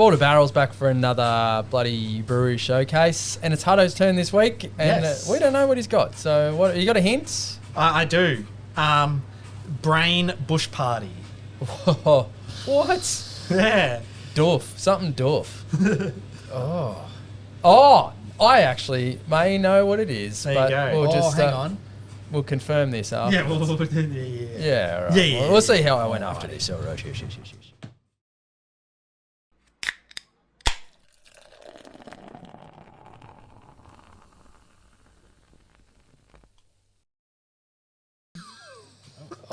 Border Barrel's back for another bloody brewery showcase, and it's Hutto's turn this week, and we don't know what he's got. So, what you got a hint? I do. Brain Bush Party. What? Yeah. Doof. Something doof. Oh, I actually may know what it is. There but you go. We'll just, hang on. We'll confirm this after. Yeah, well, yeah. Yeah, all right. Yeah. We'll see how I went after this. All right. Shush.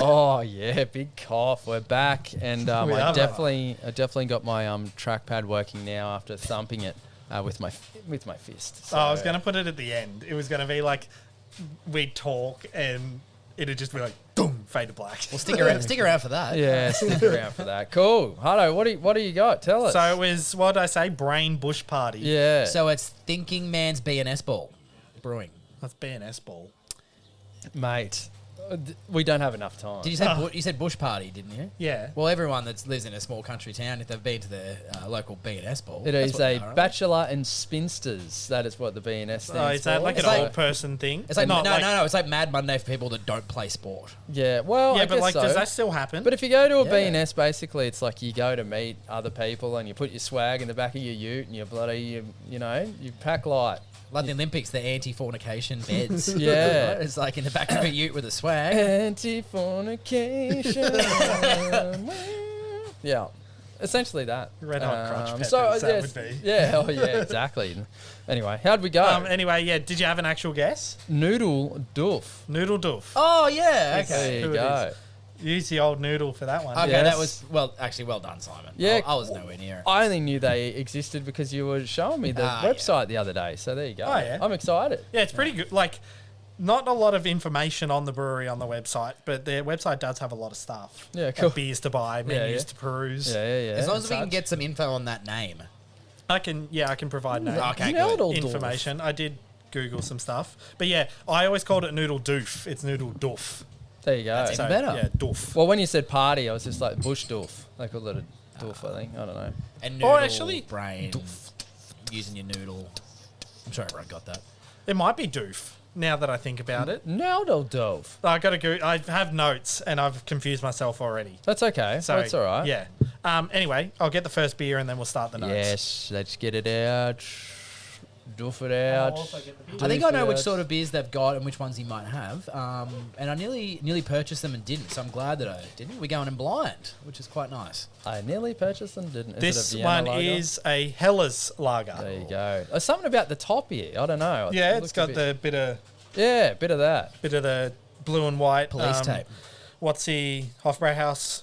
Oh yeah, big cough. We're back, and I definitely got my trackpad working now after thumping it with my fist. So, I was going to put it at the end. It was going to be like we'd talk and it'd just be like boom, fade to black. Well, stick around for that. Yeah, stick around for that. Cool. Hutto, what do you got? Tell us. So it was, what did I say? Brain Bush Party. Yeah. So it's Thinking Man's B&S Ball Brewing. That's B&S Ball. Mate, we don't have enough time. Did you say you said Bush Party, didn't you? Yeah. Well, everyone that lives in a small country town, if they've been to the local B&S Ball, It that's is what they a are, right? bachelor and spinsters. That is what the BNS stands Oh, is that for. like an It's like- old person thing? It's like Not no. It's like Mad Monday for people that don't play sport. Yeah, well, Yeah, I but guess like, so. does that still happen? But if you go to a Yeah. BNS, basically, it's like you go to meet other people and you put your swag in the back of your ute and you you pack light. Like the Olympics, the anti-fornication beds. Yeah. Right? It's like in the back of a ute with a swag. Anti-fornication. Yeah, essentially that. Red Hot Crotch Peppers, that would be. Yeah, oh yeah, exactly. Anyway, how'd we go? Anyway, yeah, did you have an actual guess? Noodledoof. Noodledoof. Oh yeah, Yes. okay. There you Who it go. Use the old noodle for that one. Okay, Yes. that was well done, Simon. Yeah. I was nowhere near it. I only knew they existed because you were showing me the website the other day. So there you go. Oh, yeah. I'm excited. Yeah, it's pretty good. Like, not a lot of information on the brewery on the website, but their website does have a lot of stuff. Yeah, Like cool. beers to buy, menus yeah. to peruse. Yeah. As long as we can Such. get some info on that name. I can provide no Okay, Noodledoof. information. I did Google some stuff. But yeah, I always called it Noodledoof. It's Noodledoof. There you go. That's even better. Yeah, doof. Well, when you said party, I was just like bush doof. They called it a doof, I think. I don't know. And Or noodle actually, brain. Using your noodle. I'm sure everyone got that. It might be doof, now that I think about it. Noodledoof. I got to go. I have notes, and I've confused myself already. That's okay. So That's all right. Yeah. Anyway, I'll get the first beer, and then we'll start the notes. Yes, let's get it out. Doof it out. I think I know which sort of beers they've got and which ones he might have. And I nearly purchased them and didn't, so I'm glad that I didn't. We're going in blind, which is quite nice. I nearly purchased them, didn't. Is This it a Vienna one lager? is a Hellas lager. There you go. There's something about the top here. I don't know. Yeah, It it's looks a got the bit of that. the blue and white Police tape. What's the Hofbrauhaus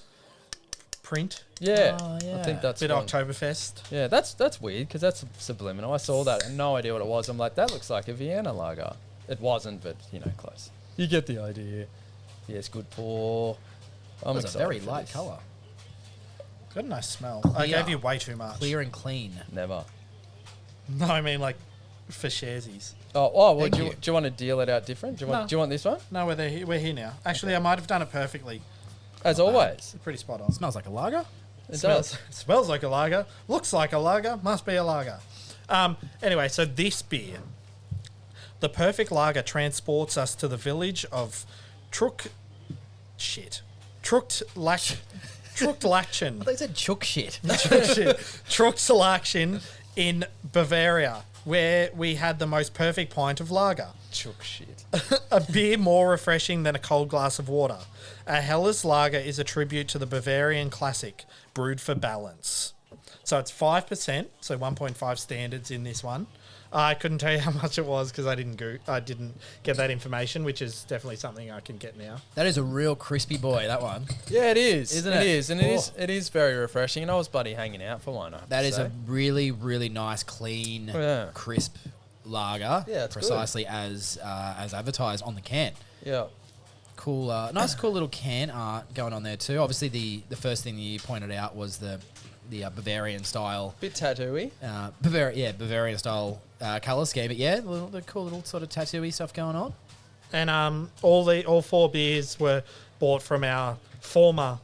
print? Yeah. Oh, yeah. I think that's Bit one. Oktoberfest. Yeah, that's weird because that's subliminal. I saw that and no idea what it was. I'm like, that looks like a Vienna lager. It wasn't, but close. You get the idea. Yes, good pour. I'm It's a excited very for light this. colour. Got a nice smell. I Clear. gave you way too much. Clear and clean. Never. No, I mean like for sharesies. Well, Thank do you. you want to deal it out different? Do you want this one? No, we're here now. Actually, I might have done it perfectly. As always. It's pretty spot on. Smells like a lager. It Smells, does. smells like a lager. Looks like a lager. Must be a lager. Anyway, so this beer, the perfect lager, transports us to the village of Truchtlachen. I thought you said chook shit. Truchtlachen in Bavaria, where we had the most perfect pint of lager. Chook shit. A beer more refreshing than a cold glass of water. A Hellas lager is a tribute to the Bavarian classic, brewed for balance. So it's 5%, so 1.5 standards in this one. I couldn't tell you how much it was because I didn't get that information, which is definitely something I can get now. That is a real crispy boy, that one. Yeah, it is. Isn't it? It is, and Oh. it is very refreshing. And I was bloody hanging out for one. I have That to is say. a really, really nice, clean, Yeah. crisp lager. Yeah, it's good. precisely as advertised on the can. Yeah. Cool, nice, cool little can art going on there too. Obviously, the first thing you pointed out was the Bavarian style, Bit tattooy. Bavarian style colour scheme. But yeah, the cool little sort of tattooy stuff going on. And all four beers were bought from our former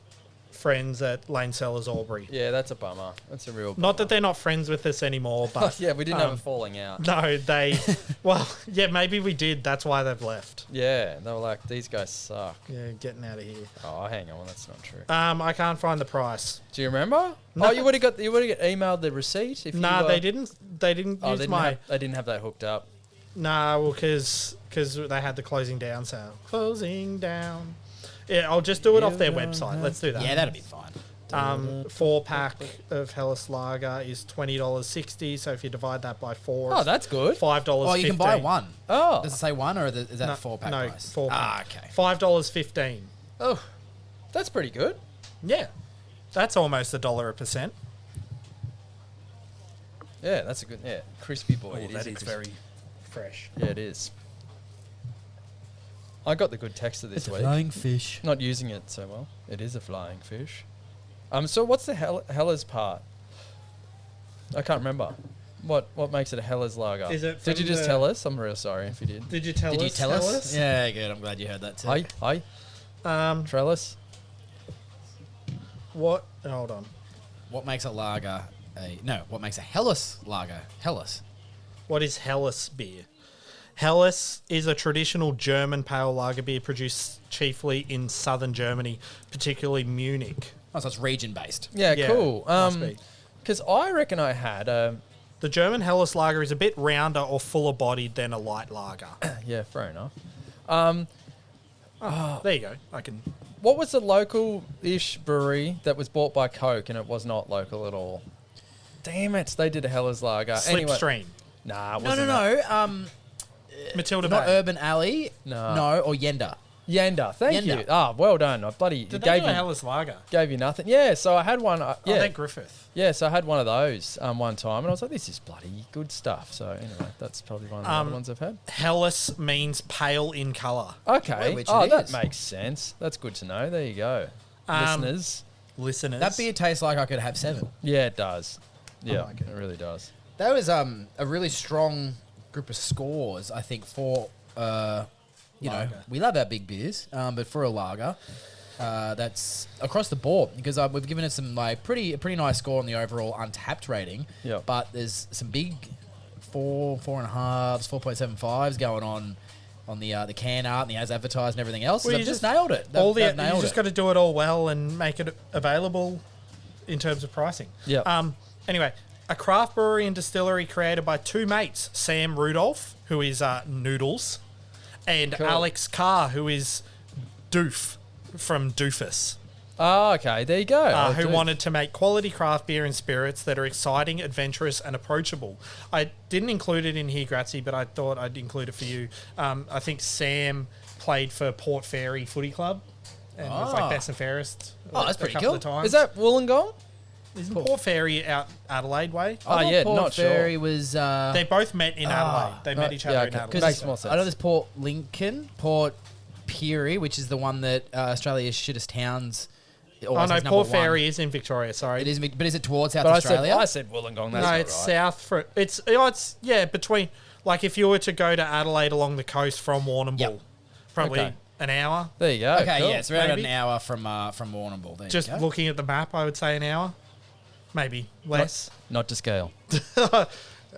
friends at Lane Cellars, Albury. Yeah, that's a bummer. That's a real bummer. Not that they're not friends with us anymore, but yeah, we didn't have a falling out. no, they. Well, yeah, maybe we did. That's why they've left. Yeah, they were like, these guys suck. Yeah, getting out of here. Oh, hang on, that's not true. I can't find the price. Do you remember? No. Oh, you would have emailed the receipt if Nah, you. they didn't. They didn't Oh, use they didn't have that hooked up. Nah, well, because they had the closing down sale. Closing down. Yeah, I'll just do it off their website. Let's do that. Yeah, that'd be fine. 4-pack of Helles Lager is $20.60. So if you divide that by 4, Oh, that's good. $5. Oh, you can buy one. Oh, Does it say one, or is that No, 4-pack no, price? 4-pack. Ah, okay. $5.15. oh, that's pretty good. Yeah, that's almost $1 a %. Yeah, that's a good. Yeah, crispy boy. It is that is crispy. very fresh. Yeah, it is. I got the good texture this week. flying fish. Not using it so well. It is a flying fish. So what's the Helles part? I can't remember. What makes it a Helles lager? Is it Did you from just the- tell us? I'm real sorry if you did. Did you tell Did us? you tell us? Yeah, good. I'm glad you heard that too. Hi, Trellis. What? Hold on. What makes a lager what makes a Helles lager Helles? What is Helles beer? Helles is a traditional German pale lager beer produced chiefly in southern Germany, particularly Munich. Oh, so it's region based. Yeah, Yeah, cool. must be. Because I reckon I had The German Helles lager is a bit rounder or fuller bodied than a light lager. yeah, fair enough. There you go. I can. What was the local-ish brewery that was bought by Coke and it was not local at all? Damn it, they did a Helles lager. Anyway, Slipstream. nah, it No, wasn't no, that. no. Matilda Not Bay. Urban Alley. No. No, or Yenda. Yenda, thank Yenda. you. Ah, well done. I bloody Did they gave do a you Helles lager? gave you nothing. Yeah, so I had one. Oh, Yeah, they're Griffith. yeah. So I had one of those one time, and I was like, "This is bloody good stuff." So anyway, that's probably one of the other ones I've had. Helles means pale in colour. Okay. which Oh, it that is. makes sense. That's good to know. There you go, listeners. Listeners. That beer tastes like I could have 7. Yeah, it does. Yeah, like it. it really does. That was a really strong group of scores, I think, for you know, Lager. we love our big beers, but for a lager, that's across the board because we've given it some a pretty nice score on the overall Untapped rating. Yep. But there's some big 4.5s, 4.75s going on the can art and the as advertised and everything else. Well, They've you just just- nailed it. you They've nailed just it. got to do it all well and make it available in terms of pricing. Yep. Anyway, a craft brewery and distillery created by two mates, Sam Rudolph, who is Noodles, and Cool. Alex Carr, who is Doof from Doofus, Oh, okay. There you go. who wanted to make quality craft beer and spirits that are exciting, adventurous, and approachable. I didn't include it in here, Grazie, but I thought I'd include it for you. I think Sam played for Port Fairy Footy Club and was like best and fairest. Oh, that's a pretty couple cool. of times. Is that Wollongong? Isn't Port Fairy out Adelaide way? Oh, I thought yeah, Port not sure. Fairy was. They both met in Adelaide. They met each other yeah, in okay. Adelaide. Because Makes more sense. I know there's Port Lincoln, Port Pirie, which is the one that Australia's shittest towns. Oh always no, has Port number one. Fairy is in Victoria. Sorry, It is, but is it towards South But Australia? I said Wollongong. That's no, not it's right. south. It's between. Like if you were to go to Adelaide along the coast from Warrnambool, Yep. probably Okay. an hour. There you go. Okay, cool. yeah, it's around Maybe. an hour from Warrnambool. There Just you go. looking at the map, I would say an hour, maybe less. Not to scale.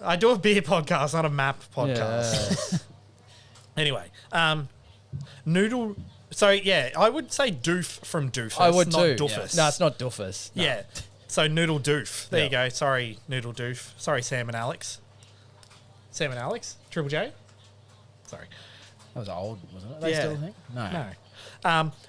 I do a beer podcast, not a map podcast. Yeah. Anyway, Noodle. So yeah, I would say Doof from Doofus. I would not too. Doofus. No, it's not Doofus. No. Yeah. So Noodledoof. There you Yeah. go. Sorry, Noodledoof. Sorry, Sam and Alex. Sam and Alex? Triple J? Sorry. That was old, wasn't it? They Yeah. still a thing? No.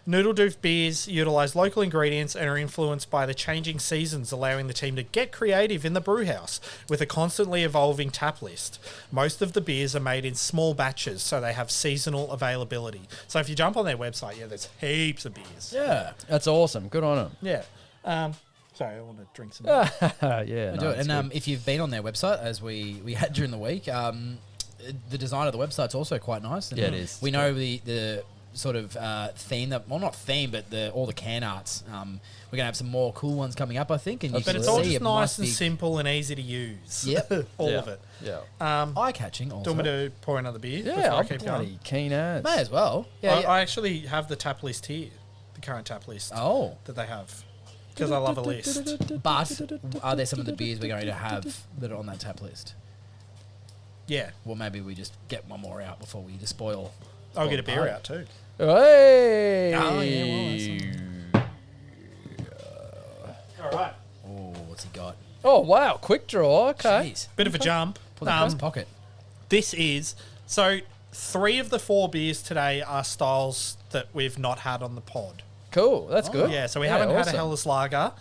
Noodledoof beers utilise local ingredients and are influenced by the changing seasons, allowing the team to get creative in the brew house with a constantly evolving tap list. Most of the beers are made in small batches, so they have seasonal availability. So if you jump on their website, yeah, there's heaps of beers. Yeah. That's awesome. Good on him. Yeah. Sorry, I want to drink some. yeah. I do it. And if you've been on their website, as we had during the week, the design of the website's also quite nice. And Yeah, it is. We know the sort of theme that, well, not theme, but all the can arts. We're gonna have some more cool ones coming up, I think. And you But can it's all see just it nice must and be simple and easy to use. Yep. All Yeah. of it. Yeah. eye-catching. Also, Do you want me to pour another beer? Yeah, before I I'm keep bloody going? keen as. may as well. Yeah. I actually have the tap list here, the current tap list Oh, that they have. because I love a list. But are there some of the beers we're going to have that are on that tap list? Yeah, Well, maybe we just get one more out before we despoil. I'll get a beer party. out too. Hey! Oh, yeah, All right. Oh, what's he got? Oh, wow. Quick draw. Okay. Jeez. Bit of a jump. Pull that in his pocket. This is so. 3 of the 4 beers today are styles that we've not had on the pod. Cool. That's good. Yeah, so we haven't had a awesome. Helles Lager.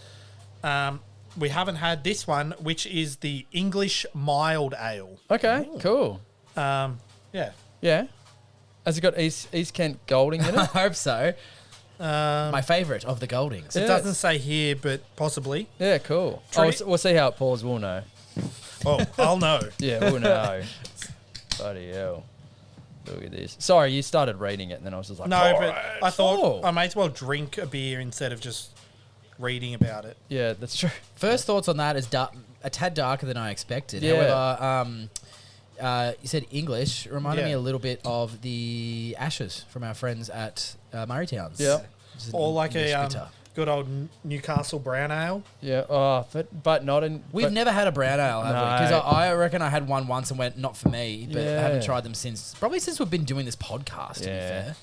We haven't had this one, which is the English Mild Ale. Okay, cool. Yeah. Yeah. Has it got East Kent Golding in I it? hope so. My favourite of the Goldings. It Yeah. doesn't say here, but possibly. Yeah, cool. We'll see how it pours. We'll know. Oh, I'll know. Yeah, we'll know. Bloody hell. Look at this. Sorry, you started reading it, and then I was just like, No, but I thought Oh. I may as well drink a beer instead of just reading about it. yeah, that's true. First thoughts on that is a tad darker than I expected. Yeah. However, you said English. Reminded Yeah. me a little bit of the Ashes from our friends at Murraytowns. Yeah. Which is an Or like English a bitter. good old Newcastle Brown Ale. Yeah. Oh, but not in. We've but- never had a brown ale, have we? No. Because I reckon I had one once and went, not for me, but Yeah. haven't tried them since. Probably since we've been doing this podcast, to be Yeah. fair.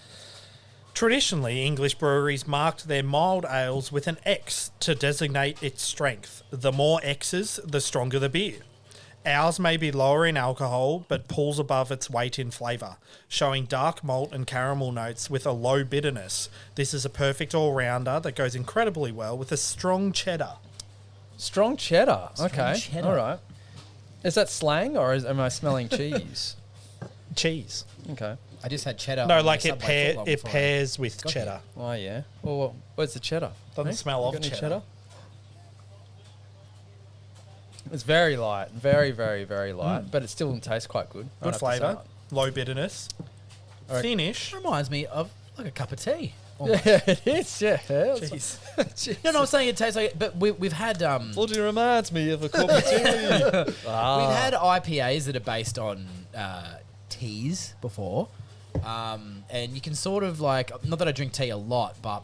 Traditionally, English breweries marked their mild ales with an X to designate its strength. The more X's, the stronger the beer. Ours may be lower in alcohol, but pulls above its weight in flavour, showing dark malt and caramel notes with a low bitterness. This is a perfect all-rounder that goes incredibly well with a strong cheddar. Strong cheddar. Okay. cheddar. All right. Is that slang, or am I smelling cheese? Cheese. Okay. I just had cheddar. No, on like the it, Subway footlong it before. pairs with Got cheddar. Oh, yeah. Well, where's the cheddar? Doesn't Eh? smell You of got any cheddar. It's very light. Very, very, very light. But it still tastes quite good. I'd Good have to say flavour, low bitterness. Alright. Finish. Reminds me of like a cup of tea. that. Yeah, it is. Yeah. Jeez. Jeez. No, I'm saying it tastes like it, but we've had Bloody reminds me of a cup of tea. we've had IPAs that are based on teas before, and you can sort of like, not that I drink tea a lot, but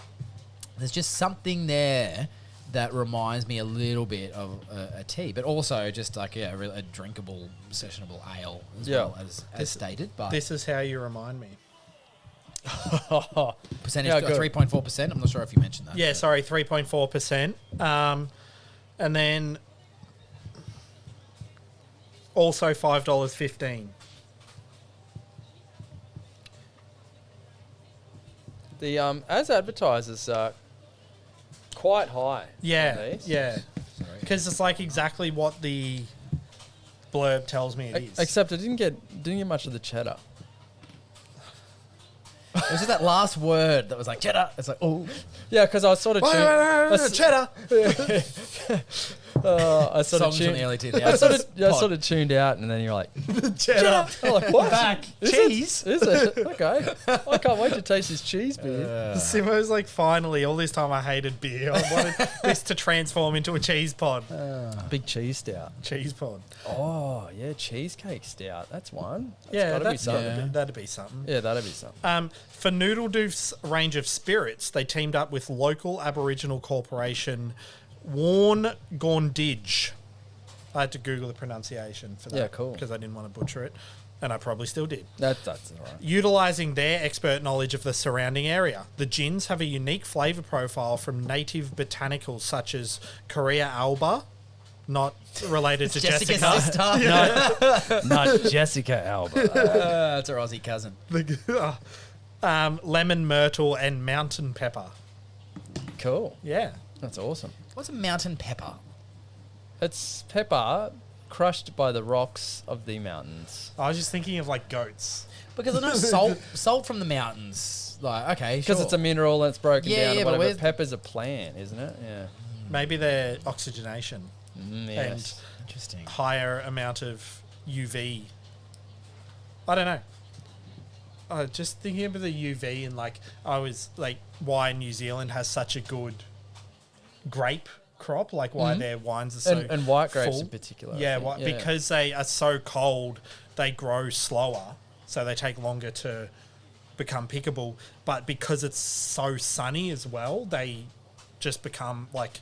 there's just something there that reminds me a little bit of a tea, but also just like a drinkable, sessionable ale as Yeah. well as stated. But This is how you remind me. percentage Yeah, good. 3.4%. I'm not sure if you mentioned that. Yeah, sorry, 3.4%. And then also $5.15. The as advertisers quite high. Yeah, on these. yeah. Sorry. Because it's like exactly what the blurb tells me it is. Except I didn't get much of the cheddar. It was just that last word that was like cheddar. It's like, oh, Yeah, because I was sort of cheddar. I sort of songs from tuned. the early I 2000s. sort of tuned out, and then you're like, Cheddar. I'm like, what? Back. Is Cheese. It? Is it? Okay. I can't wait to taste this cheese beer. Simo's like, finally, all this time I hated beer. I wanted this to transform into a cheese pod. Big cheese stout. Cheese pod. Oh, yeah, cheesecake stout. That's one. Yeah, gotta be something. yeah. that'd be something. Yeah, that'd be something. For Noodledoof's range of spirits, they teamed up with local Aboriginal corporation Warngorndidge. I had to Google the pronunciation for that. Yeah, cool. Because I didn't want to butcher it, and I probably still did. That's all right. Utilising their expert knowledge of the surrounding area, the gins have a unique flavour profile from native botanicals such as Korea alba, not related to Jessica's Jessica. sister. Not Jessica Alba. That's her Aussie cousin. Lemon myrtle and mountain pepper. Cool. Yeah. That's awesome. What's a mountain pepper? It's pepper crushed by the rocks of the mountains. I was just thinking of like goats. Because I know salt from the mountains. Like, okay, Because sure. it's a mineral and it's broken Yeah, down yeah, or but whatever. where's- Pepper's a plant, isn't it? Yeah. Maybe they're oxygenation Yes. Interesting. and higher amount of UV. I don't know. Just thinking about the UV and like I was like why New Zealand has such a good grape crop, like why their wines are so and white grapes full. in particular. I Yeah, think. because they are so cold, they grow slower, so they take longer to become pickable. But because it's so sunny as well, they just become like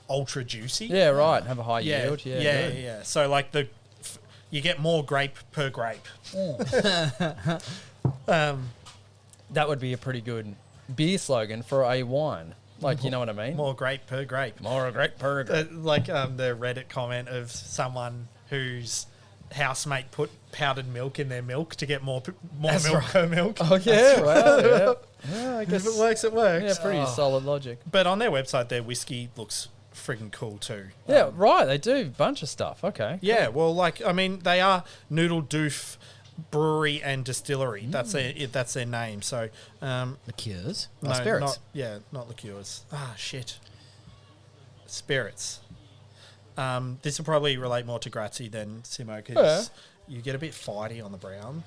ultra juicy. Yeah, right. Have a high Yeah, yield. Yeah, yeah, good. yeah. So like you get more grape per grape. That would be a pretty good beer slogan for a wine. Like, you know what I mean? More grape per grape. More grape per grape. Like the Reddit comment of someone whose housemate put powdered milk in their milk to get more That's milk right. per milk. Oh, yeah, well, yeah. Yeah, I If guess. it works, it works. Yeah, pretty solid logic. But on their website, their whiskey looks friggin' cool too. Yeah, right. They do a bunch of stuff. Okay. Yeah, well, like I mean, they are Noodledoof Brewery and Distillery. That's their name. So Liqueurs. no, Spirits. not liqueurs. Ah, shit. Spirits. This will probably relate more to Grazzi than Simo because you get a bit fighty on the brown.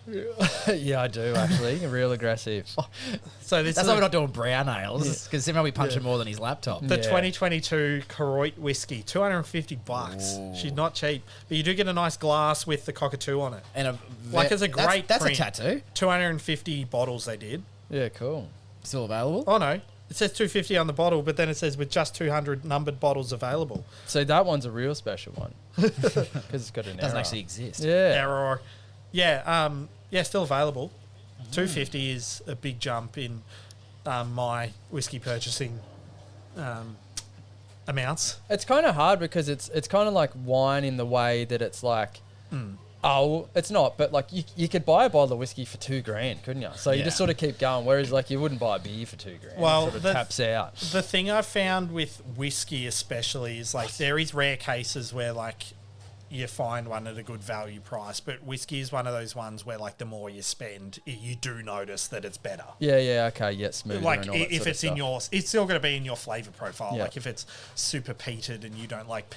Yeah, I do, actually. Real aggressive. So this That's is why we're not doing brown ales, because Simo we punch him more than his laptop. the Yeah. 2022 Koroit whiskey, $250. Ooh. She's not cheap, but you do get a nice glass with the cockatoo on it. And Like, it's a great That's a print. tattoo. 250 bottles they did. Yeah, cool. Still available. Oh no, it says 250 on the bottle, but then it says with just 200 numbered bottles available. So that one's a real special one. Because it's got an Doesn't error. actually exist. Yeah. Error. Yeah, still available. 250 is a big jump in my whiskey purchasing amounts. It's kind of hard because it's kind of like wine in the way that it's like, oh, it's not, but like you could buy a bottle of whiskey for $2,000, couldn't you? So you just Yeah. sort of keep going. Whereas like you wouldn't buy a beer for $2,000. Well, it sort of the- taps out. The thing I've found with whiskey especially is like there is rare cases where like you find one at a good value price, but whiskey is one of those ones where like the more you spend, you do notice that it's better. Yeah, okay, yeah, smoother Like and all that if sort it's of in stuff. it's still going to be in your flavour profile. Yeah. Like if it's super peated and you don't like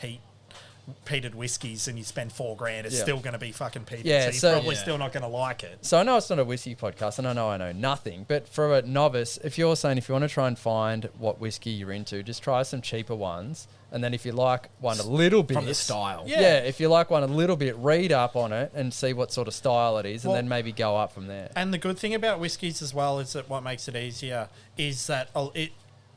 peated whiskies and you spend $4,000, it's Yeah. still going to be fucking peated. Yeah, so so- you're probably Yeah. still not going to like it. So I know it's not a whiskey podcast, and I know nothing. But for a novice, if you're saying if you want to try and find what whiskey you're into, just try some cheaper ones, and then if you like one a little bit From the style. yeah, if you like one a little bit, read up on it and see what sort of style it is, and Well- then maybe go up from there. And the good thing about whiskies as well is that what makes it easier is that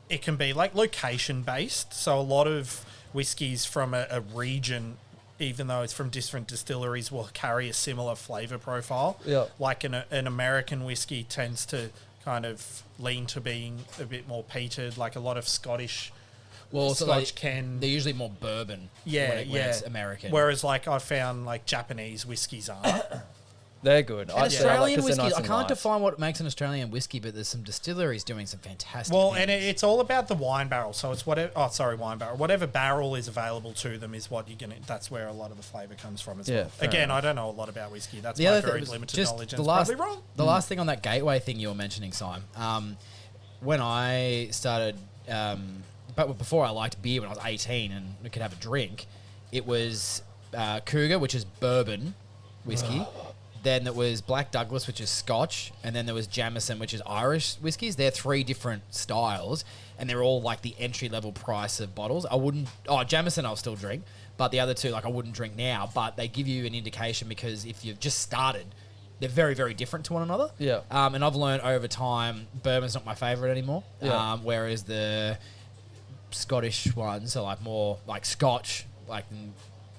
it can be like location based. So a lot of whiskies from a region, even though it's from different distilleries, will carry a similar flavour profile. Yeah. Like an American whiskey tends to kind of lean to being a bit more peated, like a lot of Scottish Also, Scotch can... They're usually more bourbon. when it's American. Whereas like I found like Japanese whiskies aren't. They're good. And I Australian like 'cause they're whiskey, nice I and can't light. define what makes an Australian whiskey, but there's some distilleries doing some fantastic Well, things. and it's all about the wine barrel. So it's whatever. Oh, sorry, wine barrel. Whatever barrel is available to them is what you're gonna. That's where a lot of the flavour comes from as Yeah, well. fair Again, enough. I don't know a lot about whiskey. That's The my other thing very was limited just knowledge. the And last, it's probably wrong. the last thing on that gateway thing you were mentioning, Simon, when I started, but before I liked beer when I was 18 and we could have a drink, it was Cougar, which is bourbon whiskey. Then there was Black Douglas, which is Scotch, and then there was Jameson, which is Irish whiskies. They're three different styles, and they're all like the entry level price of bottles. I wouldn't. Oh, Jameson, I'll still drink, but the other two, like I wouldn't drink now. But they give you an indication because if you've just started, they're very, very different to one another. Yeah. And I've learned over time, bourbon's not my favorite anymore. Yeah. Whereas the Scottish ones are like more like Scotch, like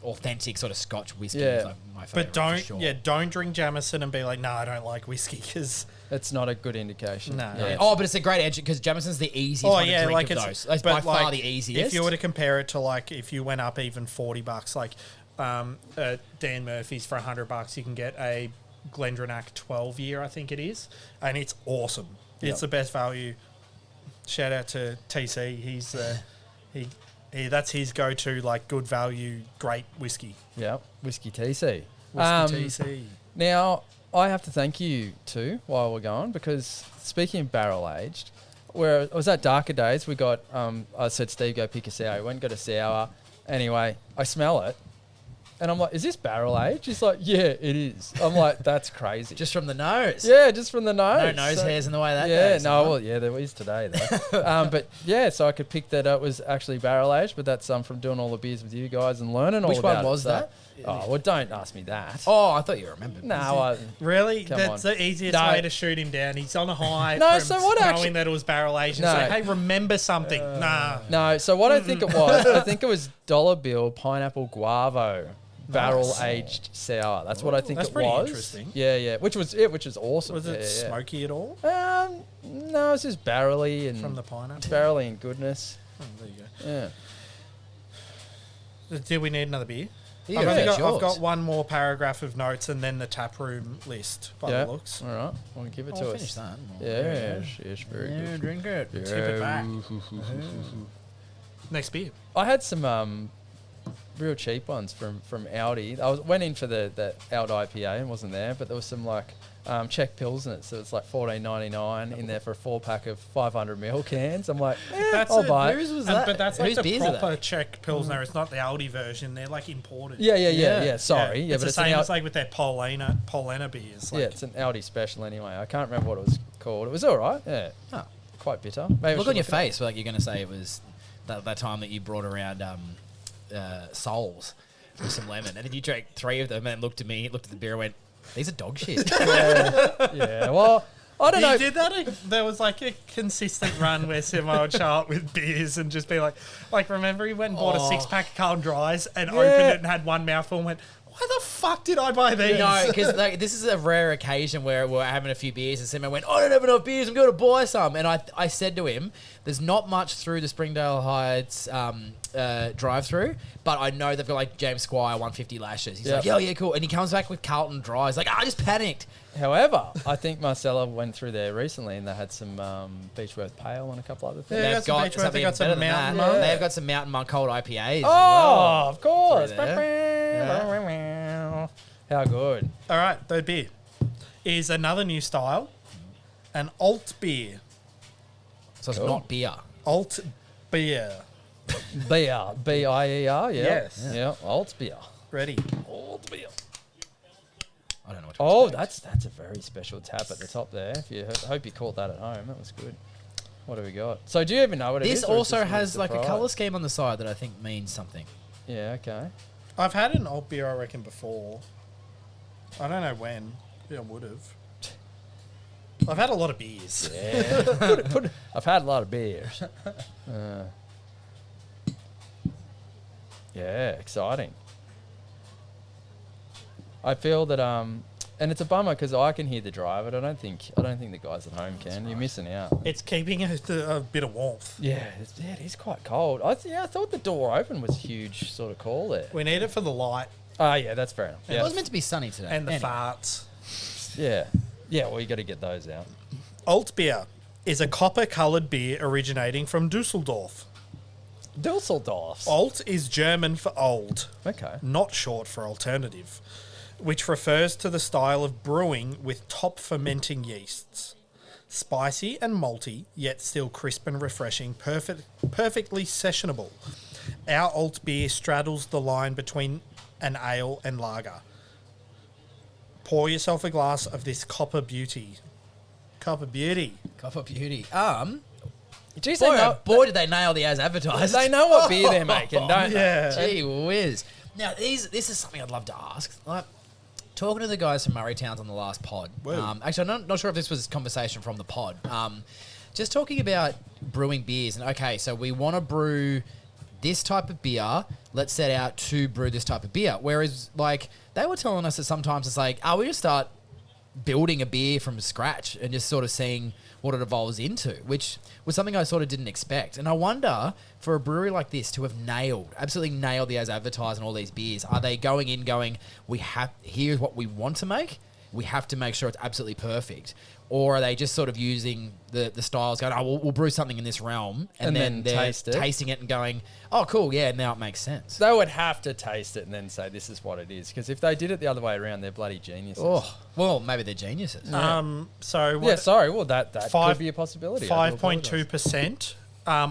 authentic sort of Scotch whiskey. Yeah. Is like my favorite. But don't, for sure. don't drink Jameson and be like, no, I don't like whiskey because. It's not a good indication. No. Yeah. Oh, but it's a great edge because Jamison's the easiest Oh one yeah, to drink like of it's. those. It's but by far like, the easiest. If you were to compare it to like, if you went up even $40, like Dan Murphy's for $100, you can get a Glendronach 12-year, I think it is, and it's awesome. Yep. It's the best value. Shout out to TC. He's he that's his go-to like good value, great whiskey. Yeah, Whiskey TC. Whiskey TC. Now, I have to thank you too while we're going because speaking of barrel aged, where it was at Darker Days, we got, I said, Steve, go pick a sour. We went and got a sour. Anyway, I smell it. And I'm like, is this barrel aged? He's like, yeah, it is. I'm like, that's crazy. Just from the nose. Yeah, just from the nose. No nose hairs in the way that yeah, goes. no, well, yeah, there is today though. But yeah, so I could pick that it was actually barrel aged, but that's from doing all the beers with you guys and learning all Which about it. one was So- that? Oh, well, don't ask me that. Oh, I thought you remembered. No, Really? Come That's on. the easiest No. way to shoot him down. He's on a high No, from so what knowing actually- that it was barrel aged. And No. say, hey, remember something. Nah. no. So what I think it was, I think it was Dollar Bill Pineapple Guavo barrel aged sour. That's what I think That's it pretty was. interesting. Yeah, which was it, which was awesome. Was it Yeah. smoky at all No, it's just barrelly and from the pineapple? barrelly and goodness. Oh, there you Yeah. go. Do we need another beer? Yeah, I've, only it's got, I've yours. got one more paragraph of notes and then the tap room list by Yeah. the looks. All right. Want to give it I'll to finish us? that. Yes, very Yeah, good. drink it. Yeah. Tip it back. Next beer. I had some real cheap ones from Aldi. I went in for the Aldi IPA and wasn't there, but there was some like Czech Pilsner, so it's like $14.99 in there for a 4-pack of 500ml cans. I'm like, That's I'll it. buy it. Whose was And, that? but that's like Whose the beers are proper they? Czech Pilsner. It's not the Aldi version. They're like imported. Yeah. Sorry, yeah, it's but the it's an same Al- as like with their Polena beers. Like, yeah, it's an Aldi special anyway. I can't remember what it was called. It was all right. Yeah, Oh. quite bitter. Maybe I Look should on your it up. face, like you're going to say it was that time that you brought around Souls with some lemon. And then you drank 3 of them and then looked at me, looked at the beer and went, these are dog shit. Yeah, well, I don't know. He did that. There was like a consistent run where Simo would show up with beers and just be like, remember he went and bought a 6-pack of Carlton Dries and opened it and had one mouthful and went, why the fuck did I buy these? No, because like, this is a rare occasion where we're having a few beers and Simon went, I don't have enough beers, I'm going to buy some. And I said to him, there's not much through the Springdale Heights drive-through, but I know they've got like James Squire 150 lashes. He's Yep. like, yeah, cool. And he comes back with Carlton Dries. Like, I just panicked. However, I think Marcella went through there recently and they had some Beechworth Pale and a couple other things. Yeah, They've got some got Beechworth, something they got some better than Mountain that. Monk. They've got some Mountain Monk cold IPAs. as Oh, well. of course. Through How good. All right, third beer is another new style, an alt beer. So it's Cool. not beer. Alt beer. Beer. B-I-E-R, yeah. Yes. Yeah, Alt beer. Ready. Alt beer. I don't know what to Oh, expect. that's a very special tap at the top there. If you hope you caught that at home. That was good. What do we got? So do you even know what it is? This or is also this has like a surprise? colour scheme on the side that I think means something. Yeah, okay. I've had an alt beer, I reckon, before. I don't know when. Yeah, I would have. I've had a lot of beers. Yeah. I've had a lot of beers. Yeah, exciting. I feel that and it's a bummer because I can hear the drive, but I don't think the guys at home can. You're missing out. It's keeping a bit of warmth. Yeah, it is quite cold. I thought the door open was a huge sort of call there. We need it for the light Oh yeah, that's fair enough. It Yeah, was meant to be sunny today. and the Anyway. farts. yeah. Well, you got to get those out. Alt beer is a copper-coloured beer originating from Dusseldorf. Dusseldorf. Alt is German for old, Okay. not short for alternative, which refers to the style of brewing with top fermenting yeasts. Spicy and malty, yet still crisp and refreshing, perfectly sessionable. Our alt beer straddles the line between an ale and lager. Pour yourself a glass of this copper beauty. Copper beauty. Copper Beauty. Geez, Boy, did they nail the as advertised. they know what beer they're making, don't Yeah. they? Gee whiz. Now, this is something I'd love to ask. Like, talking to the guys from Murray Towns on the last pod. Whoa. Actually, I'm not sure if this was conversation from the pod. Just talking about brewing beers. And okay, so we want to brew this type of beer. Let's set out to brew this type of beer. Whereas, like, they were telling us that sometimes it's like, we just start building a beer from scratch and just sort of seeing what it evolves into, which was something I sort of didn't expect. And I wonder, for a brewery like this to have absolutely nailed the as advertised and all these beers, are they going in going, here's what we want to make, we have to make sure it's absolutely perfect? Or are they just sort of using the styles going, we'll brew something in this realm, and then they're taste it. tasting it and going, oh, cool, yeah, now it makes sense. They would have to taste it and then say this is what it is. Because if they did it the other way around, they're bloody geniuses. Oh, well, maybe they're geniuses. So Yeah, sorry. Well, that Five- could be a possibility. I do apologise. 5.2%.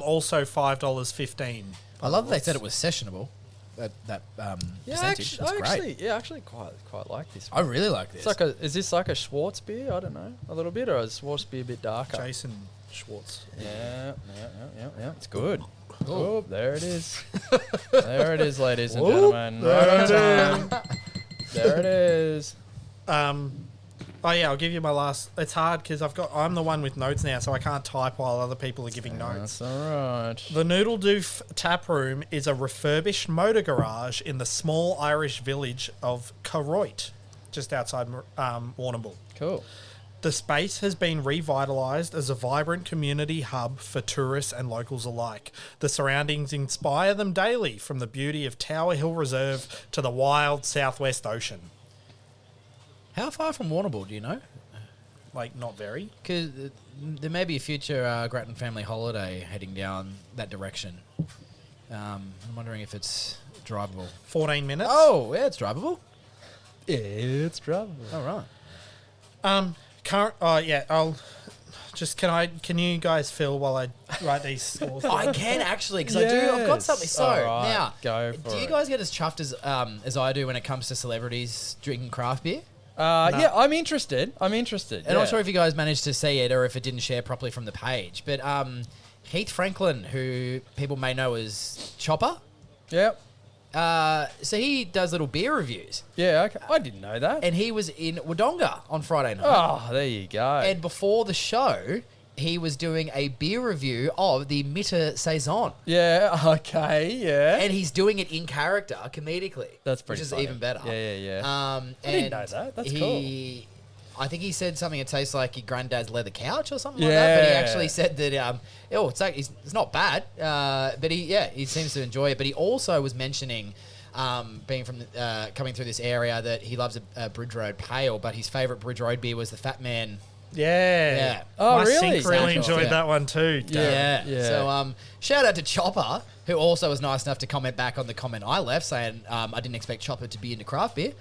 Also $5.15. I love that they said it was sessionable. that Yeah, percentage. That's great. I actually quite like this I one. really like this. Is this like a Schwartz beer? I don't know, a little bit, or is Schwartz beer a bit darker? Jason Schwartz. Yeah. It's good. Oh, there it is. There it is, ladies and gentlemen. Right on time. There it is. Oh yeah, I'll give you my last. It's hard because I'm the one with notes now, so I can't type while other people are giving notes. That's all right. The Noodledoof tap room is a refurbished motor garage in the small Irish village of Carroit, just outside Warrnambool. Cool. The space has been revitalised as a vibrant community hub for tourists and locals alike. The surroundings inspire them daily, from the beauty of Tower Hill Reserve to the wild southwest ocean. How far from Warrnambool, do you know? Like, not very. Because there may be a future Grattan family holiday heading down that direction. I'm wondering if it's drivable. 14 minutes. Oh, yeah, it's drivable. Yeah, it's drivable. All right. I'll just can you guys fill while I write these scores? I can actually, because I've got something. So All right, now, go for do you it. guys get as chuffed as I do when it comes to celebrities drinking craft beer? Yeah, I'm interested. And I'm not sure if you guys managed to see it or if it didn't share properly from the page. But Heath Franklin, who people may know as Chopper, Yep. so he does little beer reviews. Yeah, okay. I didn't know that. And he was in Wodonga on Friday night. Oh, there you go. And before the show, he was doing a beer review of the Mitte Saison. Yeah, okay, yeah. And he's doing it in character, comedically. That's pretty Which is funny. even better. Yeah. I didn't know that. That's cool. I think he said something that tastes like your granddad's leather couch or something like that. But he actually said that it's not bad. But he seems to enjoy it. But he also was mentioning, being from coming through this area, that he loves a Bridge Road Pale, but his favourite Bridge Road beer was the Fat Man. Yeah. Oh, My really? Sink really Sounds enjoyed yeah. that one too. Yeah. Yeah. So shout out to Chopper, who also was nice enough to comment back on the comment I left, saying I didn't expect Chopper to be into craft beer.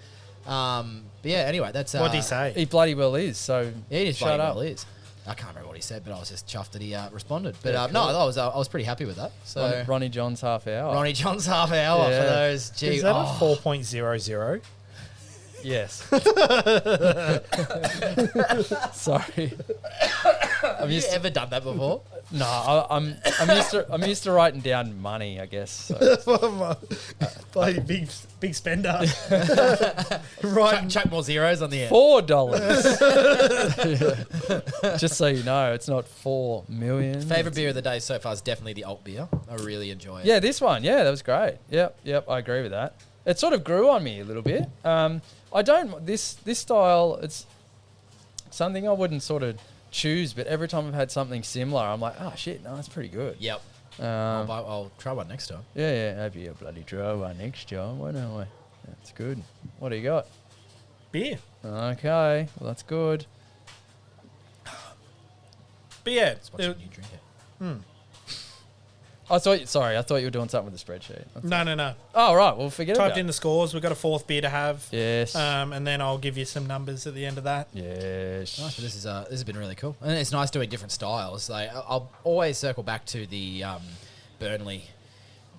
But yeah, anyway, that's What did he say? He bloody well is, so Yeah, he just shut bloody up. well is. I can't remember what he said, but I was just chuffed that he responded. But Yeah, no, cool. I was pretty happy with that. So Ronnie John's half hour. Ronnie John's half hour Yeah. for those. Gee, Is that a 4.00? Yes. Sorry. Have you ever done that before? No, I'm used to writing down money, I guess. So. Bloody big spender. Right. Chuck more zeros on the end. $4. Just so you know, it's not 4 million. Favorite beer of the day so far is definitely the alt beer. I really enjoy it. Yeah, this one. Yeah, that was great. Yep, I agree with that. It sort of grew on me a little bit. I don't this style. It's something I wouldn't sort of choose, but every time I've had something similar, I'm like, oh shit, no, that's pretty good. Yep. Um, I'll try one next time. yeah, maybe a bloody draw one next time. Why don't I? That's good. What do you got? Beer. Okay, well that's good. Beer. Just watching you drink it. I thought you were doing something with the spreadsheet. No. Oh right, well forget Typed about in the scores. We've got a fourth beer to have. Yes. And then I'll give you some numbers at the end of that. Yes. Nice, but this has been really cool, and it's nice doing different styles. Like I'll always circle back to the Burnley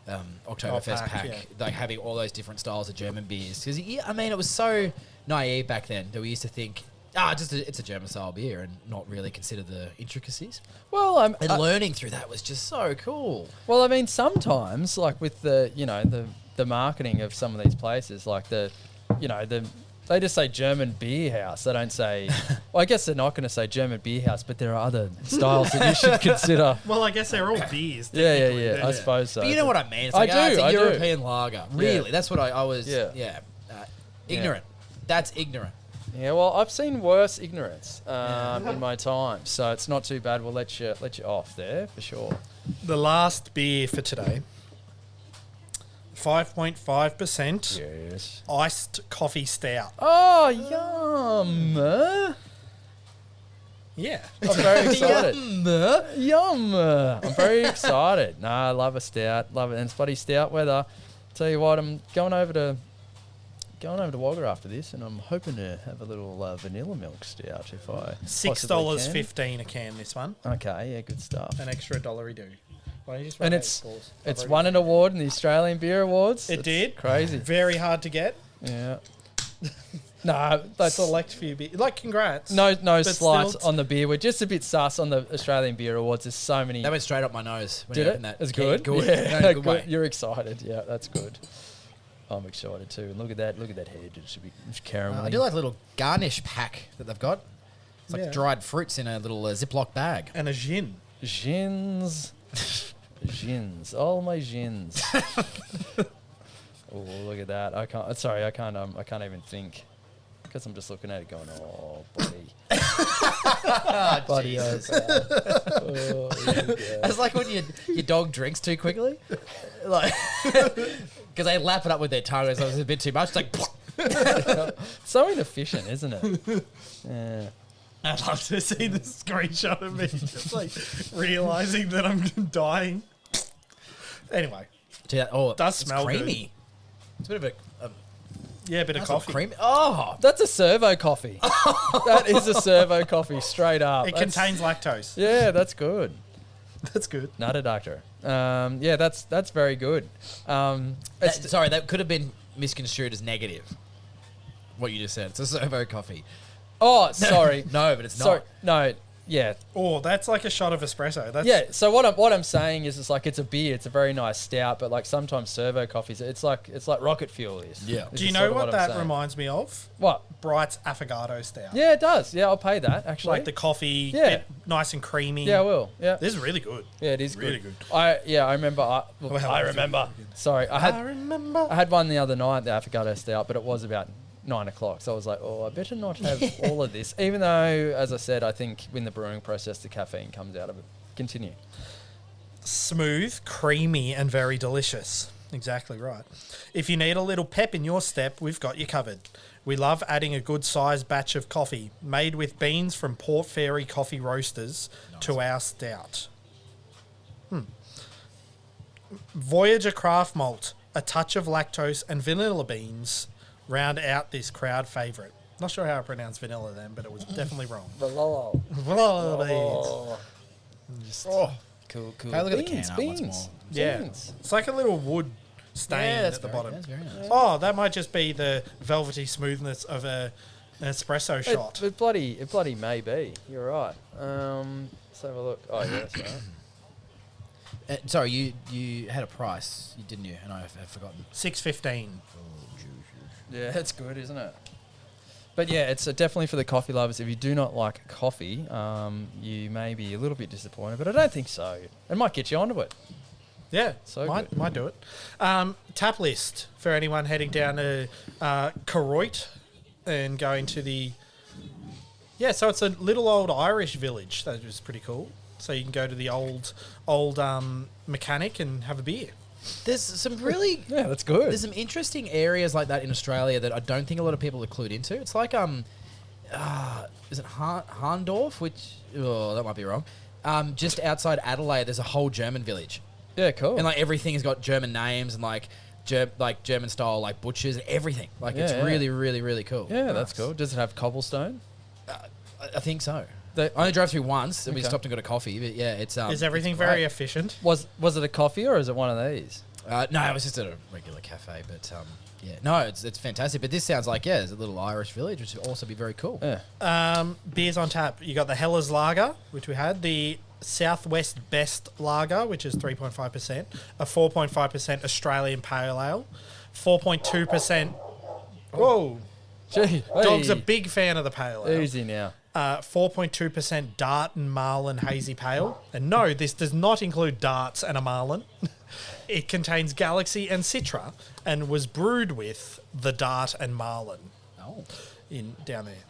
Oktoberfest pack, pack, yeah. like having all those different styles of German beers. Because it was so naive back then that we used to think, it's a German style beer, and not really consider the intricacies. Well, And learning through that was just so cool. Well, I mean, sometimes, like with the marketing of some of these places, like they just say German beer house. They don't say, well, I guess they're not going to say German beer house, but there are other styles that you should consider. Well, I guess they're all beers. Yeah, technically. I suppose so. But you know what I mean? It's I like, do, it's a I do. European lager. Really, that's what I was. Yeah. Ignorant. That's ignorant. Yeah, well, I've seen worse ignorance in my time, so it's not too bad. We'll let you off there for sure. The last beer for today, 5.5% Yes. iced coffee stout. Oh, yum! Yeah. I'm very excited. Yum! I'm very excited. Nah, I love a stout. Love it. And it's bloody stout weather. Tell you what, I'm going over to Wagga after this, and I'm hoping to have a little vanilla milk stout if I possibly can. $6.15 a can, this one. Okay, yeah, good stuff. An extra $1 do. Why don't you just And run it's out of scores? it's won an award in the Australian Beer Awards. It It's did. Crazy. Very hard to get. Yeah. No, that's Select few beer. Like, congrats. no But slight still- on the beer. We're just a bit sus on the Australian Beer Awards. There's so many. That went straight up my nose. When Did you it? opened that. It's Yeah, good. good. Yeah, No, in a good way. You're excited. Yeah, that's good. I'm excited too. And look at that. Look at that head. It should be caramel. I do like the little garnish pack that they've got. It's like Yeah. dried fruits in a little Ziploc bag. And a gin. Gins. Gins. All my gins. Oh, look at that. I can't. Sorry, I can't even think. Because I'm just looking at it going, oh, buddy. Buddy, Jesus. oh, It's like when your dog drinks too quickly. Like, because they lap it up with their tongue, so it's a bit too much. It's like, so inefficient, isn't it? Yeah. I'd love to see the screenshot of me just like realizing that I'm dying. Anyway, gee, it does it's smell creamy. It's a bit of a yeah, a bit of nice little coffee. creamy. Oh, That's a servo coffee. That is a servo coffee, straight up. It That's- contains lactose. Yeah, that's good. That's good. Not a doctor. Yeah, that's very good. sorry, that could have been misconstrued as negative. What you just said. It's a servo coffee. Oh, sorry. No, but it's Sorry. not. No. Yeah. Oh, that's like a shot of espresso. That's Yeah. So what I'm saying is, it's like, it's a beer. It's a very nice stout, but like sometimes servo coffees, it's like rocket fuel is. Yeah. Is Do you sort know of what I'm that saying. reminds me of? What? Bright's Affogato Stout. Yeah, it does. Yeah, I'll pay that actually. Like the coffee, Yeah. bit nice and creamy. Yeah, I will. Yeah. This is really good. Yeah, it is Really good. good. I remember. Well, I remember. Sorry, I had one the other night, the Affogato Stout, but it was about 9 o'clock. So I was like, oh, I better not have all of this. Even though, as I said, I think in the brewing process, the caffeine comes out of it. Continue. Smooth, creamy, and very delicious. Exactly right. If you need a little pep in your step, we've got you covered. We love adding a good sized batch of coffee made with beans from Port Fairy Coffee Roasters to our stout. Voyager Craft Malt, a touch of lactose and vanilla beans round out this crowd favourite. Not sure how I pronounced vanilla then, but it was definitely wrong. Vanilla beans. Cool. Hey, look at the can art once beans. more. Yeah. Beans. It's like a little wood stain that's at the very- bottom. That's very nice. Oh, that might just be the velvety smoothness of an espresso shot. It bloody may be. You're right. Let's have a look. Oh, yeah, that's right. Sorry, you had a price, didn't you? And I have forgotten. $6.15. Yeah, it's good, isn't it? But yeah, it's definitely for the coffee lovers. If you do not like coffee, you may be a little bit disappointed, but I don't think so. It might get you onto it. Yeah, So might good. do it. Tap list for anyone heading down to Keroit and going to the... Yeah, so it's a little old Irish village. That was pretty cool. So you can go to the old mechanic and have a beer. There's some really Yeah, that's good. There's some interesting areas like that in Australia that I don't think a lot of people are clued into. It's like is it Harndorf? Which that might be wrong. Just outside Adelaide, there's a whole German village, Yeah, cool. and like everything has got German names and like German style like butchers and everything. Like it's Yeah. really, really, really cool. yeah, that's cool. Does it have cobblestone? I think so. The- I only drove through once and we Okay. stopped and got a coffee. But yeah, it's Is everything it's very great. efficient? Was it a coffee or is it one of these? No, it was just at a regular cafe, but yeah, no, it's fantastic. But this sounds like there's a little Irish village, which would also be very cool. Yeah. Beers on tap. You got the Hellas Lager, which we had, the Southwest Best Lager, which is 3.5%, a 4.5% Australian Pale Ale, 4.2%. Whoa, Gee, dog's a hey, big fan of the Pale Ale. easy now. 4.2% Dart and Marlin Hazy Pale. And no, this does not include darts and a Marlin. It contains Galaxy and Citra and was brewed with the Dart and Marlin Oh, down there.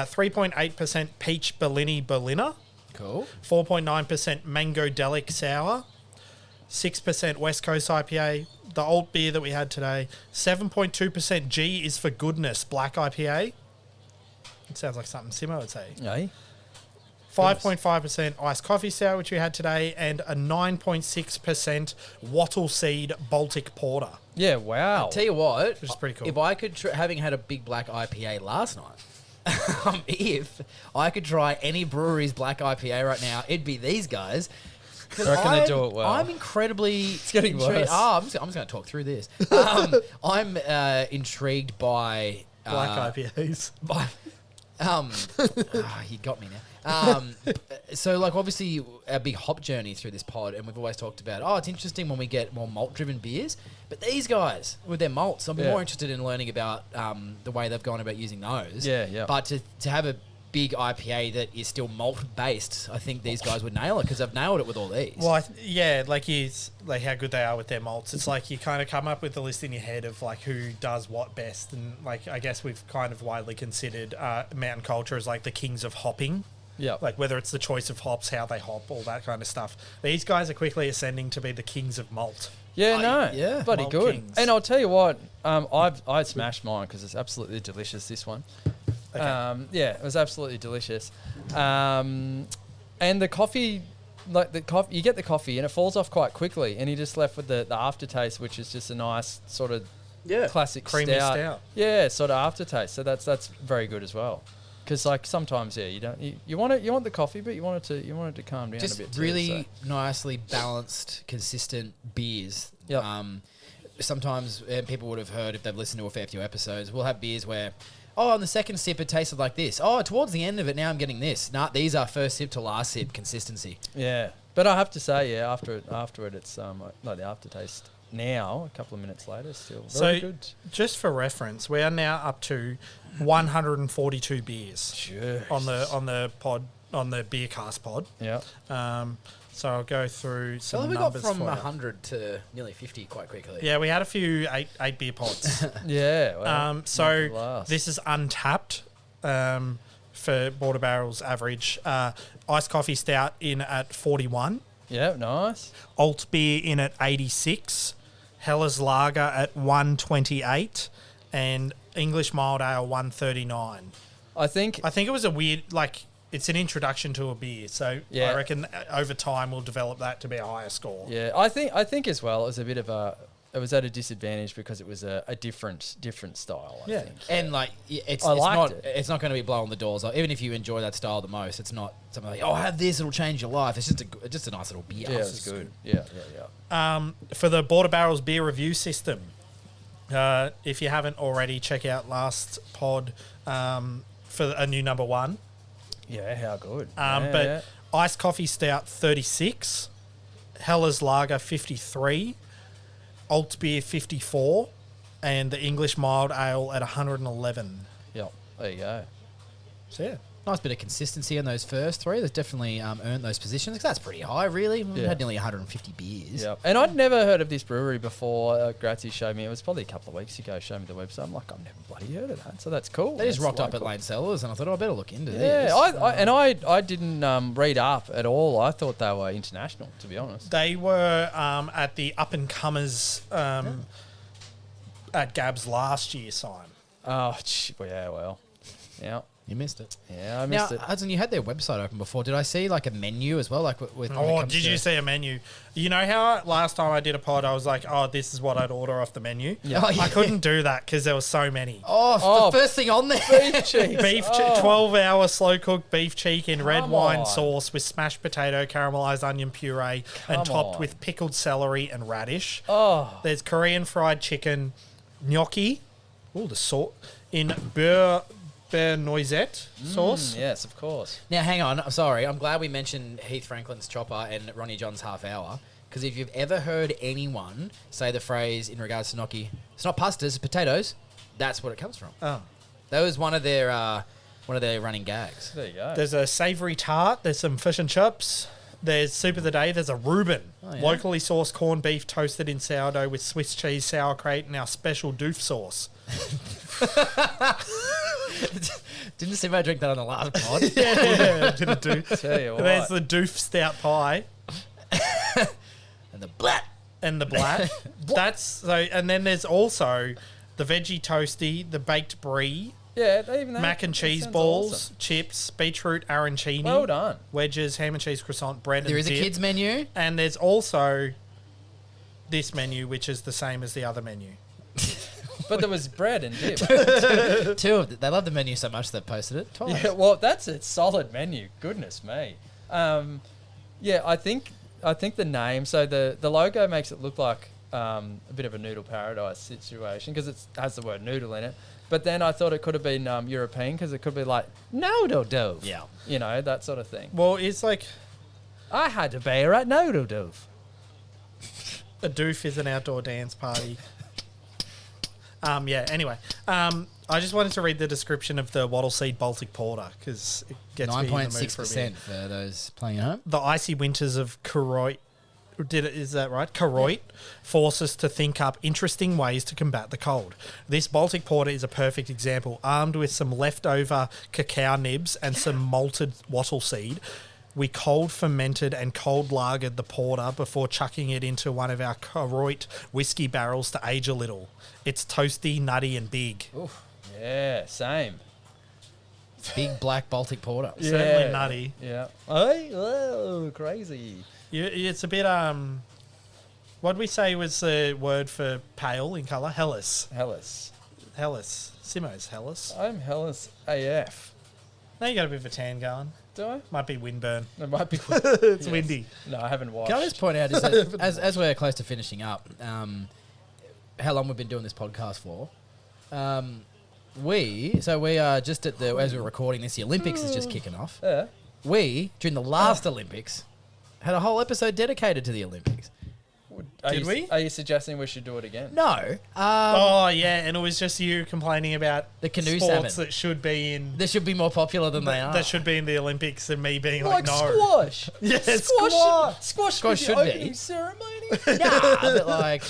3.8% Peach Bellini Berliner. cool. 4.9% Mango Delic Sour. 6% West Coast IPA. The old beer that we had today. 7.2% G is for Goodness Black IPA. It sounds like something Simo would say. Hey? 5.5% iced coffee sour, which we had today, and a 9.6% wattle seed Baltic porter. Yeah, wow. Tell you what, Which is pretty cool. If I could, having had a big black IPA last night, if I could try any brewery's black IPA right now, it'd be these guys. I reckon they do it well. I'm incredibly. It's getting worse. I'm just going to talk through this. I'm intrigued by Black IPAs. You got me now. So, like, obviously, our big hop journey through this pod, and we've always talked about, it's interesting when we get more malt-driven beers. But these guys, with their malts, I'll be more interested in learning about the way they've gone about using those. Yeah. But to have a big IPA that is still malt-based, I think these guys would nail it because they've nailed it with all these. Well, like how good they are with their malts. It's like you kind of come up with the list in your head of like who does what best, and like I guess we've kind of widely considered Mountain Culture as like the kings of hopping. Yeah, like whether it's the choice of hops, how they hop, all that kind of stuff. These guys are quickly ascending to be the kings of malt. Yeah, bloody Malt good. kings. And I'll tell you what, I smashed mine because it's absolutely delicious. This one, Okay. it was absolutely delicious. And the coffee, you get the coffee and it falls off quite quickly, and you're just left with the aftertaste, which is just a nice sort of classic creamy stout. Yeah, sort of aftertaste. So that's very good as well. Because like sometimes you want the coffee, but you want it to calm down just a bit too. Really nicely balanced, consistent beers. Yep. Sometimes people would have heard, if they've listened to a fair few episodes, we'll have beers where, on the second sip it tasted like this. Towards the end of it now I'm getting this. Nah, these are first sip to last sip consistency. Yeah, but I have to say, after it, it's like the aftertaste. Now, a couple of minutes later, still very good. Just for reference, we are now up to 142 beers Jeez. on the Beercast pod. Yeah. So I'll go through some We got numbers from for you. 100 to nearly 50 quite quickly. Yeah, we had a few eight beer pods. Yeah. Well, So this is untapped for Border Barrel's average. Iced coffee stout in at 41. Yeah, nice. Alt beer in at 86. Hellas Lager at 128. And English Mild Ale 139. I think it was a weird, it's an introduction to a beer. So Yeah. I reckon over time we'll develop that to be a higher score. Yeah, I think as well it was a bit of it was at a disadvantage because it was a different style. I think. And it's not going to be blowing the doors off. Even if you enjoy that style the most, it's not something like, have this, it'll change your life. It's just a nice little beer. Yeah, it's good. Yeah. For the Border Barrels beer review system, if you haven't already, check out last pod for a new number 1. Yeah, how good. But Iced Coffee Stout 36, Hellas Lager 53, Alt Beer 54, and the English Mild Ale at 111. Yeah, there you go. So yeah. Nice bit of consistency in those first three. They've definitely earned those positions. 'Cause that's pretty high, really. We've had nearly 150 beers. Yeah, and I'd never heard of this brewery before. Grazie showed me. It was probably a couple of weeks ago. Showed me the website. I'm like, I've never bloody heard of that. So that's cool. They just That's rocked up at local. Lane Cellars, and I thought, I better look into this. Yeah, I didn't read up at all. I thought they were international, to be honest. They were at the Up and Comers at Gab's last year sign. Oh, yeah. You missed it. Yeah, I missed now, it. Hudson, you had their website open before. Did I see a menu as well? Did you see a menu? You know how last time I did a pod, I was like, this is what I'd order off the menu? Yeah. I couldn't do that because there were so many. The first thing on there. Beef cheeks. 12-hour slow-cooked beef cheek in red Come wine on. sauce with smashed potato, caramelized onion puree, and topped on. with pickled celery and radish. Oh, There's Korean fried chicken, gnocchi, the salt, in beurre noisette sauce. yes, of course. Now, hang on. I'm sorry. I'm glad we mentioned Heath Franklin's Chopper and Ronnie John's Half Hour. Because if you've ever heard anyone say the phrase in regards to gnocchi, it's not pastas, it's potatoes, that's what it comes from. Oh. That was one of their running gags. There you go. There's a savoury tart. There's some fish and chips. There's soup of the day. There's a Reuben. Oh, yeah. Locally sourced corned beef toasted in sourdough with Swiss cheese, sauerkraut, and our special doof sauce. Didn't seem I drink that on the last pod. Yeah, did it do? Tell you what. There's the doof stout pie. And the blat. And the black. That's so. And then there's also the veggie toasty, the baked brie, Yeah, even that. mac and that cheese sounds balls, awesome. chips, beetroot arancini, Well done. wedges, ham and cheese croissant, bread, There and is a dip. kids menu. And there's also this menu, which is the same as the other menu. But there was bread and dip. Two of them. They love the menu so much they posted it twice. Yeah, well, that's a solid menu. Goodness me. I think I think the name. So the logo makes it look like a bit of a noodle paradise situation because it has the word noodle in it. But then I thought it could have been European because it could be like Noodledoof. Yeah. You know, that sort of thing. Well, it's like I had a beer at Noodledoof. a doof is an outdoor dance party. Yeah, anyway. I just wanted to read the description of the Wattle Seed Baltic Porter because it gets me in the mood for a bit. 9.6% for those playing at home. The icy winters of Koroit, is that right? Koroit force us to think up interesting ways to combat the cold. This Baltic Porter is a perfect example. Armed with some leftover cacao nibs and some malted wattle seed, we cold fermented and cold lagered the porter before chucking it into one of our Koroit whiskey barrels to age a little. It's toasty, nutty, and big. Oof. Yeah, same. Big black Baltic porter. Certainly nutty. Yeah. Oh, crazy. It's a bit, what did we say was the word for pale in colour? Hellas. Hellas. Simo's Hellas. I'm Hellas AF. Now you got a bit of a tan going. Do I? Might be windburn. It might be. It's windy. No, I haven't watched. Can I just point out, is that as we're close to finishing up, how long we've been doing this podcast for? We are just at as we're recording this, the Olympics is just kicking off. Yeah. We, during the last Olympics, had a whole episode dedicated to the Olympics. Did we? Are you suggesting we should do it again? No. Oh, yeah, and it was just you complaining about The canoe sports salmon. that should be in... They should be more popular than they are. That should be in the Olympics and me being Like no. squash. Yeah, Squash should should be. be the opening ceremony. Nah, but like...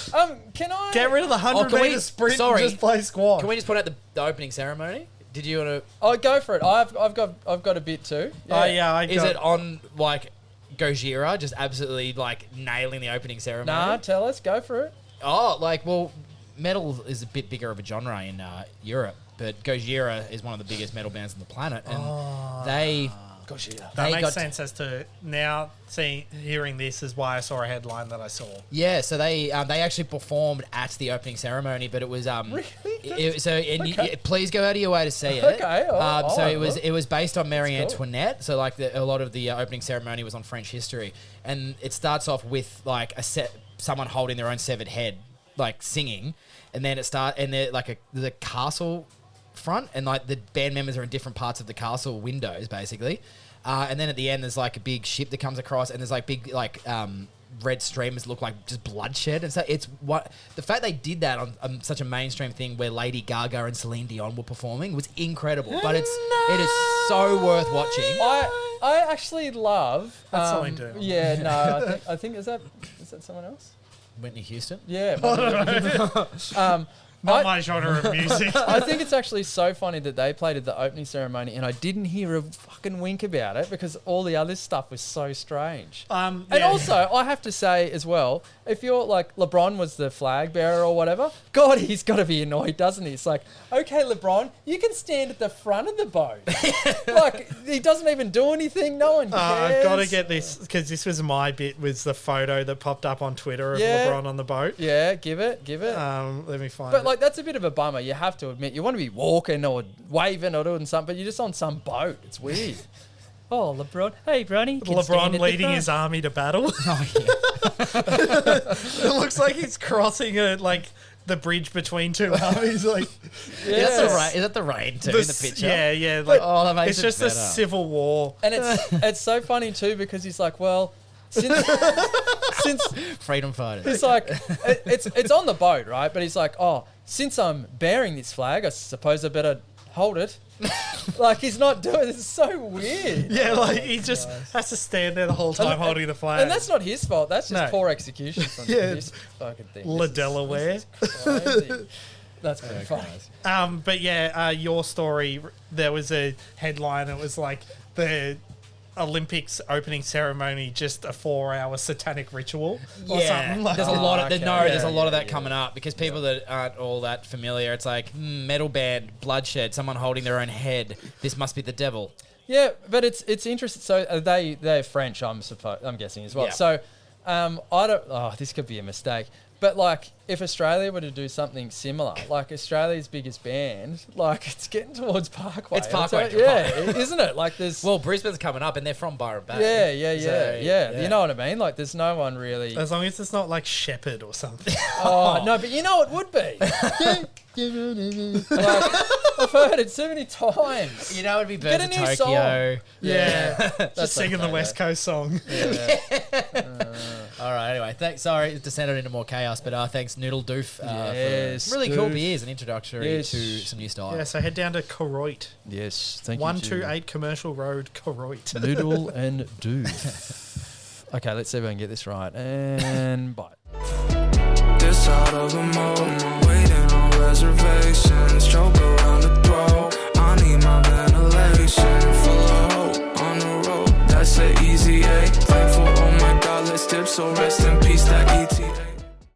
Can I... Get rid of the 100-metre sprint and just play squash. Can we just point out the opening ceremony? Did you want to... Oh, go for it. I've got a bit too. Oh, yeah. Is it on, like... Gojira just absolutely like nailing the opening ceremony. Nah, tell us. Go for it. Oh, like, well, metal is a bit bigger of a genre in Europe, but Gojira is one of the biggest metal bands on the planet, and they That makes sense as to now hearing this is why I saw a headline that I saw. Yeah, so they actually performed at the opening ceremony, but it was Okay. please go out of your way to see it. Okay, so it was based on Marie That's cool. Antoinette. So like a lot of the opening ceremony was on French history, and it starts off with like someone holding their own severed head, like singing, and then the castle front, and like the band members are in different parts of the castle windows basically, and then at the end there's like a big ship that comes across, and there's like big like red streamers look like just bloodshed, and so it's what the fact they did that on such a mainstream thing where Lady Gaga and Celine Dion were performing was incredible. But it is so worth watching. I actually love. That's Celine Dion. Yeah, no, I think is that someone else? Whitney Houston. Yeah. Not my genre of music. I think it's actually so funny that they played at the opening ceremony and I didn't hear a fucking wink about it because all the other stuff was so strange. And also, I have to say as well, if you're like LeBron was the flag bearer or whatever, God, he's got to be annoyed, doesn't he? It's like, okay, LeBron, you can stand at the front of the boat. Like, he doesn't even do anything. No one cares. I've got to get this because this was my bit, was the photo that popped up on Twitter of LeBron on the boat. Yeah, give it. Let me find But it. like, that's a bit of a bummer. You have to admit, you want to be walking or waving or doing something, but you're just on some boat. It's weird. Oh, LeBron. Hey, Bronny. LeBron leading his army to battle. Oh yeah. It looks like he's crossing the bridge between two armies. Like, Is that the rain too in the picture? Yeah. Like, Oh, that makes it's it just a better. civil war. And it's so funny too because he's like, well, since Freedom fighters. it's like it's on the boat, right? But he's like, oh, since I'm bearing this flag, I suppose I better hold it. Like, he's not doing it. It's so weird. Yeah, like he just has to stand there the whole time holding the flag. And that's not his fault. That's just poor execution from this fucking thing. La Delaware. Crazy. That's pretty funny. But yeah, your story, there was a headline. It was like the Olympics opening ceremony, just a 4-hour satanic ritual or something. Like there's a that. lot of there's a lot of that yeah. coming up because people that aren't all that familiar, it's like metal band, bloodshed, someone holding their own head. This must be the devil. Yeah, but it's interesting. So they're French, I'm guessing as well. Yeah. So I don't. Oh, this could be a mistake. But like, if Australia were to do something similar, like Australia's biggest band, like it's getting towards Parkway. It's Parkway. Isn't it? Like there's. Well, Brisbane's coming up, and they're from Byron Bay. Yeah. You know what I mean? Like there's no one really. As long as it's not like Shepherd or something. Oh no, but you know it would be. Like, I've heard it so many times. You know, it'd be Birds Get of a new Tokyo. Yeah. Just That's singing the okay, West Coast song. Yeah. All right. Anyway, thanks. Sorry, it descended into more chaos, but thanks, Noodledoof, Yes, for really cool Doof. beers and introductory Yes. to some new style. Yeah, so head down to Koroit. Yes, thank you. 128 Commercial Road, Koroit. Noodle and Doof. Okay, let's see if I can get this right. And bye. This out of the mode, waiting on reservations, choke around the throat. I need my ventilation, full of hope on the road. That's an easy A. Thankful, oh my God, let's dip, so rest in